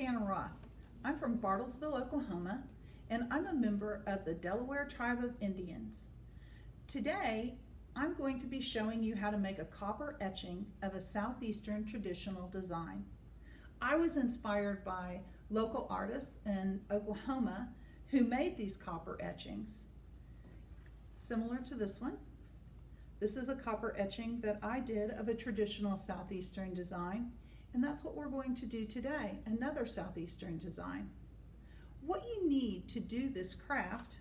Jana Roth. I'm from Bartlesville, Oklahoma, and I'm a member of the Delaware Tribe of Indians. Today, I'm going to be showing you how to make a copper etching of a Southeastern traditional design. I was inspired by local artists in Oklahoma who made these copper etchings. Similar to this one. This is a copper etching that I did of a traditional Southeastern design, and that's what we're going to do today, another Southeastern design. What you need to do this craft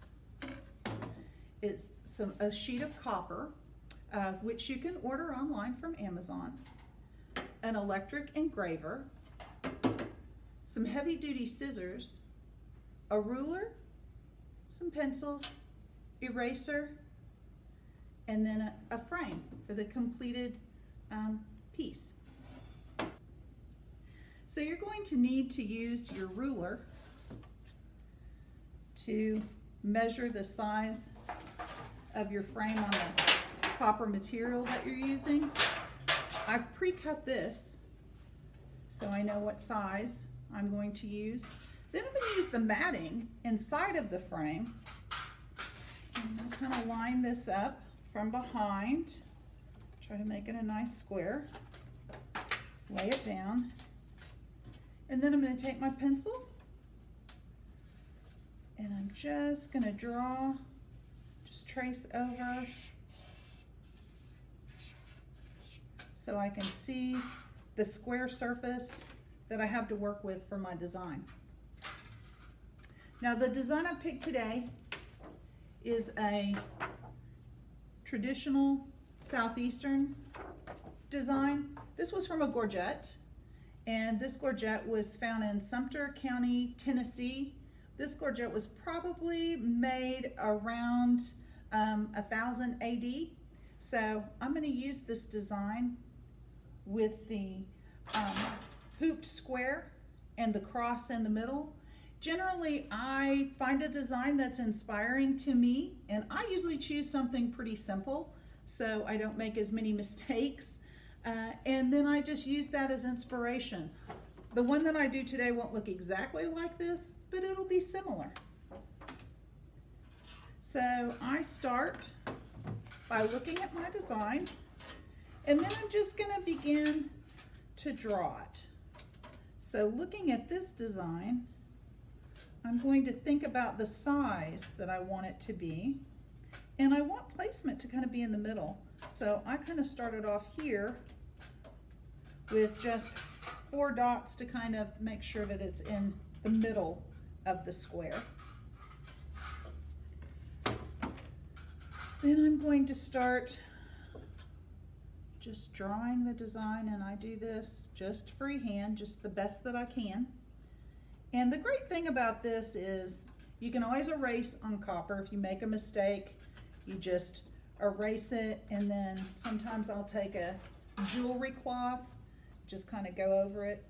is a sheet of copper, which you can order online from Amazon, an electric engraver, some heavy-duty scissors, a ruler, some pencils, eraser, and then a frame for the completed piece. So you're going to need to use your ruler to measure the size of your frame on the copper material that you're using. I've pre-cut this so I know what size I'm going to use. Then I'm going to use the matting inside of the frame. And I'll kind of line this up from behind. Try to make it a nice square. Lay it down. And then I'm going to take my pencil and I'm just going to draw, just trace over so I can see the square surface that I have to work with for my design. Now the design I picked today is a traditional Southeastern design. This was from a gorget, and this gorget was found in Sumter County, Tennessee. This gorget was probably made around 1000 AD. So I'm going to use this design with the hooped square and the cross in the middle. Generally, I find a design that's inspiring to me, and I usually choose something pretty simple so I don't make as many mistakes. And then I just use that as inspiration. The one that I do today won't look exactly like this, but it'll be similar. So I start by looking at my design, and then I'm just going to begin to draw it. So looking at this design, I'm going to think about the size that I want it to be, and I want placement to kind of be in the middle. So I kind of started off here with just 4 dots to kind of make sure that it's in the middle of the square. Then I'm going to start just drawing the design, and I do this just freehand, just the best that I can. And the great thing about this is you can always erase on copper. If you make a mistake, you just erase it, and then sometimes I'll take a jewelry cloth, just kind of go over it.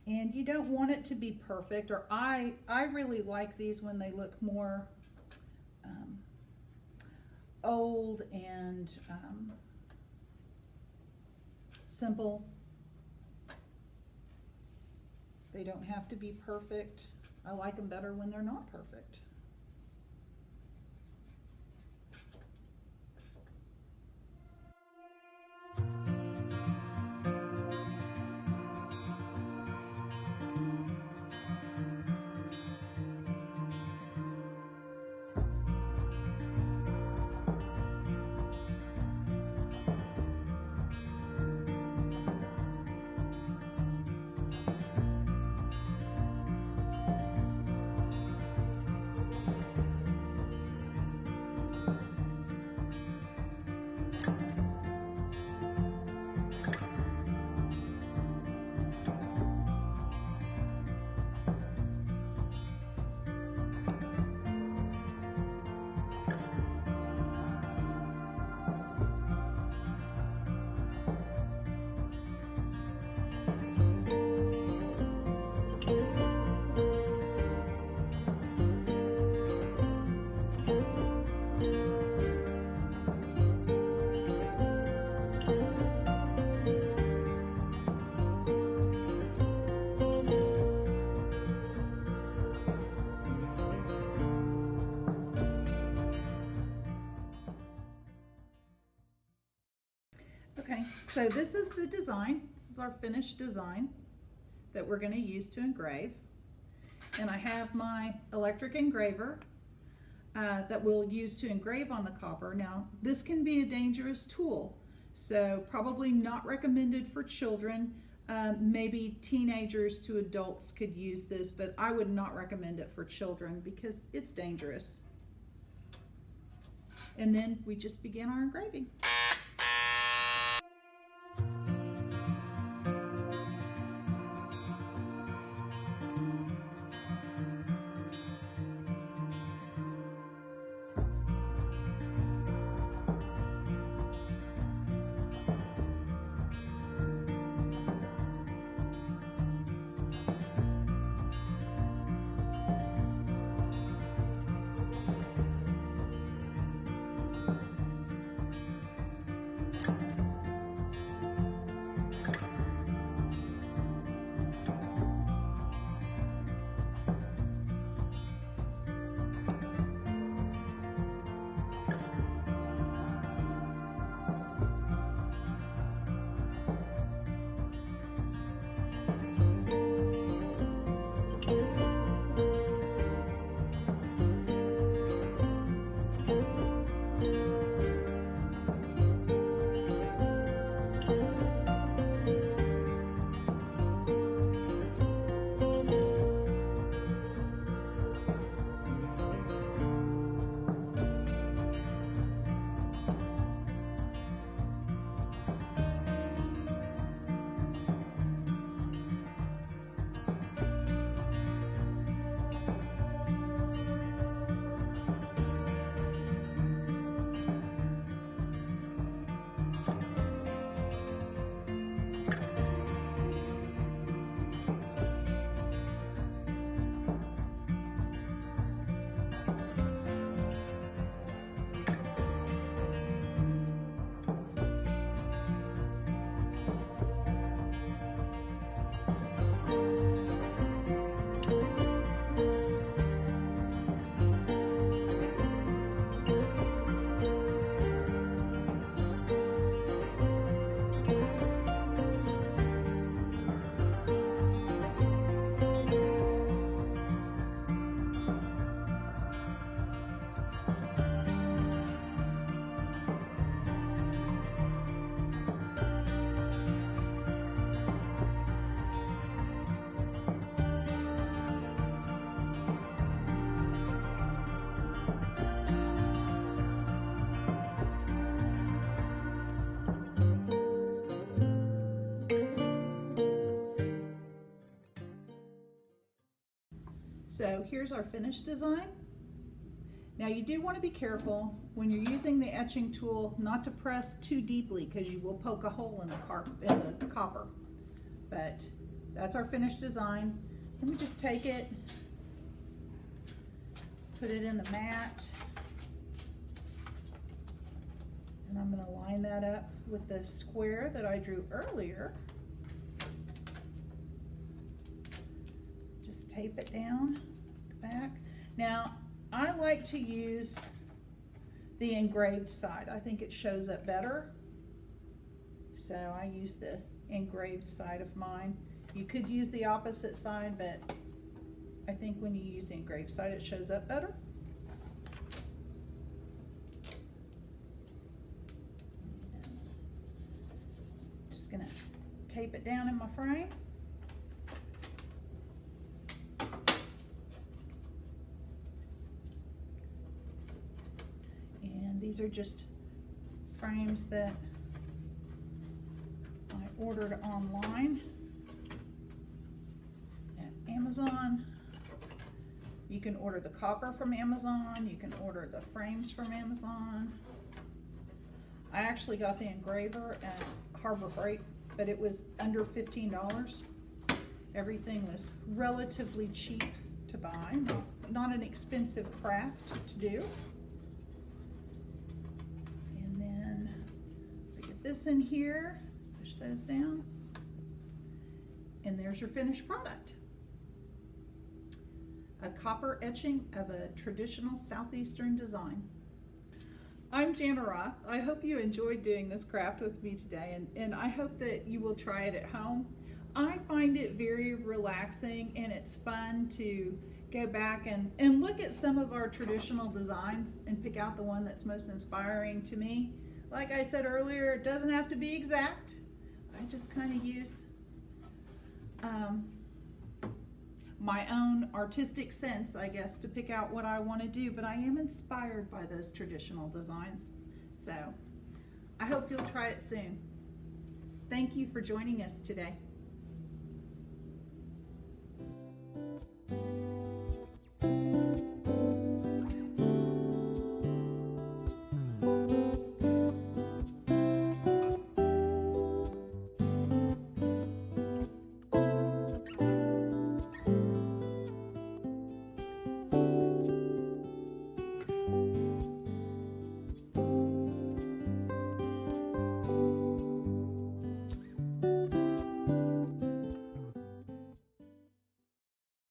And you don't want it to be perfect, or I really like these when they look more old and simple. They don't have to be perfect. I like them better when they're not perfect. Okay, so this is the design. This is our finished design that we're going to use to engrave. And I have my electric engraver that we'll use to engrave on the copper. Now, this can be a dangerous tool, so probably not recommended for children. Maybe teenagers to adults could use this, but I would not recommend it for children because it's dangerous. And then we just begin our engraving. So here's our finished design. Now you do want to be careful when you're using the etching tool not to press too deeply because you will poke a hole in the copper. But that's our finished design. Let me just take it, put it in the mat, and I'm going to line that up with the square that I drew earlier. Just tape it down the back. Now I like to use the engraved side. I think it shows up better. So I use the engraved side of mine. You could use the opposite side, but I think when you use the engraved side, it shows up better. Just gonna tape it down in my frame. And these are just frames that I ordered online at Amazon. You can order the copper from Amazon. You can order the frames from Amazon. I actually got the engraver at Harbor Freight, but it was under $15. Everything was relatively cheap to buy, not an expensive craft to do. And then, so get this in here, push those down, and there's your finished product. A copper etching of a traditional southeastern design. I'm Jana Roth. I hope you enjoyed doing this craft with me today, and I hope that you will try it at home. I find it very relaxing, and it's fun to go back and look at some of our traditional designs and pick out the one that's most inspiring to me. Like I said earlier, it doesn't have to be exact. I just kind of use my own artistic sense, I guess, to pick out what I want to do, but I am inspired by those traditional designs. So I hope you'll try it soon. Thank you for joining us today.